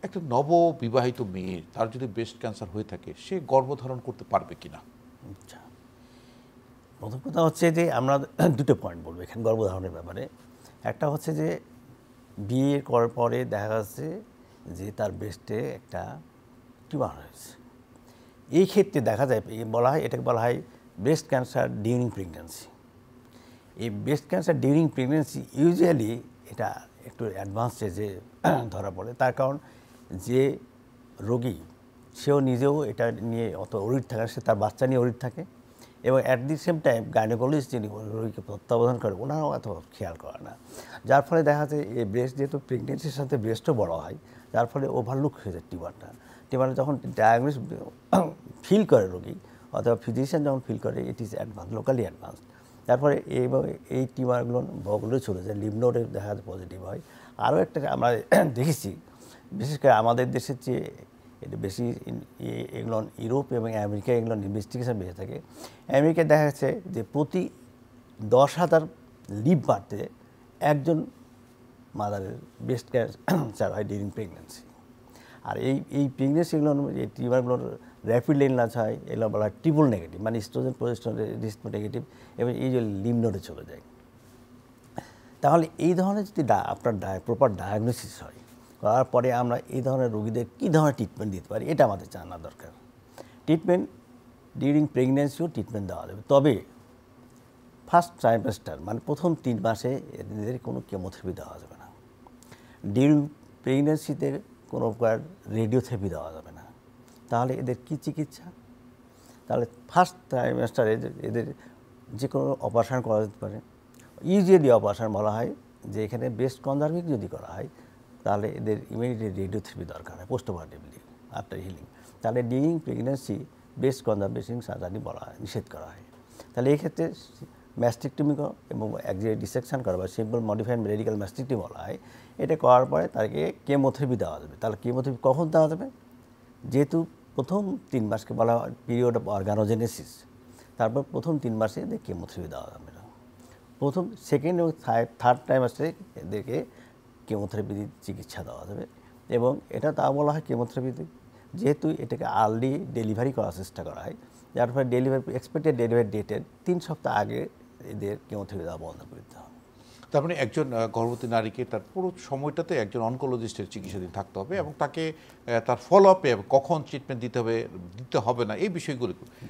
একটা নববিবাহিত মেয়ে তার যদি ব্রেস্ট ক্যান্সার হয়ে থাকে সে গর্ভধারণ করতে পারবে কিনা? আচ্ছা, প্রথম কথা হচ্ছে যে আমরা দুটো পয়েন্ট বলবো এখানে গর্ভধারণের ব্যাপারে। একটা হচ্ছে যে বিয়ে করার পরে দেখা যাচ্ছে যে তার ব্রেস্টে একটা টিউমার হয়েছে। এই ক্ষেত্রে দেখা যায় বলা হয়, এটাকে বলা হয় ব্রেস্ট ক্যান্সার ডিউরিং প্রেগন্যান্সি। এই breast cancer during pregnancy usually এটা একটু অ্যাডভান্স স্টেজে ধরা পড়ে। তার কারণ যে রোগী সেও নিজেও এটা নিয়ে অত ওরিড থাকে, সে তার বাচ্চা নিয়ে ওরিড থাকে, এবং at the same time gynaecologist যিনি রোগীকে তত্ত্বাবধান করে ওনারাও এত খেয়াল করে না। যার ফলে দেখা যায় এই ব্রেস্ট যেহেতু প্রেগনেন্সির সাথে ব্রেস্টও বড় হয়, যার ফলে ওভারলুক হয়ে যায় টিউমারটা। টিউমারটা যখন ডায়াগনোস ফিল করে রোগী অথবা ফিজিশিয়ান যখন ফিল করে, it is advance, locally advance. তারপরে এই টিউমারগুলো বগলে চলে যায়, লিম্ফ নোডে দেখা যায় পজিটিভ হয়। আরও একটা আমরা দেখেছি, বিশেষ করে আমাদের দেশের চেয়ে এটা বেশি এগুলো ইউরোপ এবং আমেরিকা এগুলো ইনভেস্টিগেশন বেশি থাকে। আমেরিকায় দেখা যাচ্ছে যে প্রতি 10,000 লিভ বাড়তে একজন মাদারের ব্রেস্ট ক্যান্সার হয় ডিউরিং প্রেগনেন্সি। আর এই প্রেগনেন্সিগুলোর এই টিউমারগুলোর র্যাপিডলি এনলার্জ হয়, এগুলো বলা হয় ট্রিপল নেগেটিভ, মানে ইস্ট্রোজেন প্রজেস্টেরন রিসেপ্টর নেগেটিভ, এবং এই যে লিম্ফ নোডে চলে যায়। তাহলে এই ধরনের যদি আপনার প্রপার ডায়াগনোসিস হয়, করার পরে আমরা এই ধরনের রোগীদের কী ধরনের ট্রিটমেন্ট দিতে পারি এটা আমাদের জানা দরকার। ট্রিটমেন্ট ডিউরিং প্রেগনেন্সিও ট্রিটমেন্ট দেওয়া যাবে, তবে ফার্স্ট ট্রাইমেস্টার মানে প্রথম 3 মাসে এদের কোনো কেমোথেরাপি দেওয়া যাবে না। ডিউরিং প্রেগনেন্সিতে কোনো প্রকার রেডিওথেরাপি দেওয়া যাবে না। তাহলে এদের কী চিকিৎসা? তাহলে ফার্স্ট ট্রাইমেস্টারে এদের যে কোনো অপারেশন করা যেতে পারে। ইউজুয়ালি অপারেশন বলা হয় যে এখানে ব্রেস্ট কনজারভিং যদি করা হয় তাহলে এদের ইমিডিয়েট রেডিওথেরাপি দরকার হয় পোস্টঅপারেটিভলি আফটার হিলিং। তাহলে during pregnancy breast conservation surgery বলা হয়, নিষেধ করা হয়। তাহলে এই ক্ষেত্রে ম্যাস্টেক্টমি এবং এক্সিলারি ডিসেকশন করা বা সিম্পল মডিফাইড রেডিক্যাল ম্যাস্টেক্টমি বলা হয়। এটা করার পরে তাকে কেমোথেরাপি দেওয়া যাবে। তাহলে কেমোথেরাপি কখন দেওয়া যাবে? যেহেতু প্রথম 3 মাসকে বলা হয় পিরিয়ড অফ অর্গানোজেনেসিস, তারপর প্রথম 3 মাসে এদের কেমোথেরাপি দেওয়া যাবে না। প্রথম, সেকেন্ড এবং থার্ড ট্রাইমাস্টারে এদেরকে কেমোথেরাপি চিকিৎসা দেওয়া যাবে। এবং এটা তা বলা হয় কেমোথেরাপিতে, যেহেতু এটাকে আর্লি ডেলিভারি করার চেষ্টা করা হয়, যার ফলে এক্সপেক্টেড ডেলিভারি ডেটের 3 সপ্তাহ আগে এদের কেমোথেরাপি দেওয়া বন্ধ করে দিতে হবে। তার মানে একজন গর্ভবতী নারীকে তার পুরো সময়টাতে একজন অনকোলজিস্টের চিকিৎসাধীন থাকতে হবে এবং তাকে তার ফলো আপে কখন ট্রিটমেন্ট দিতে হবে না এই বিষয়গুলো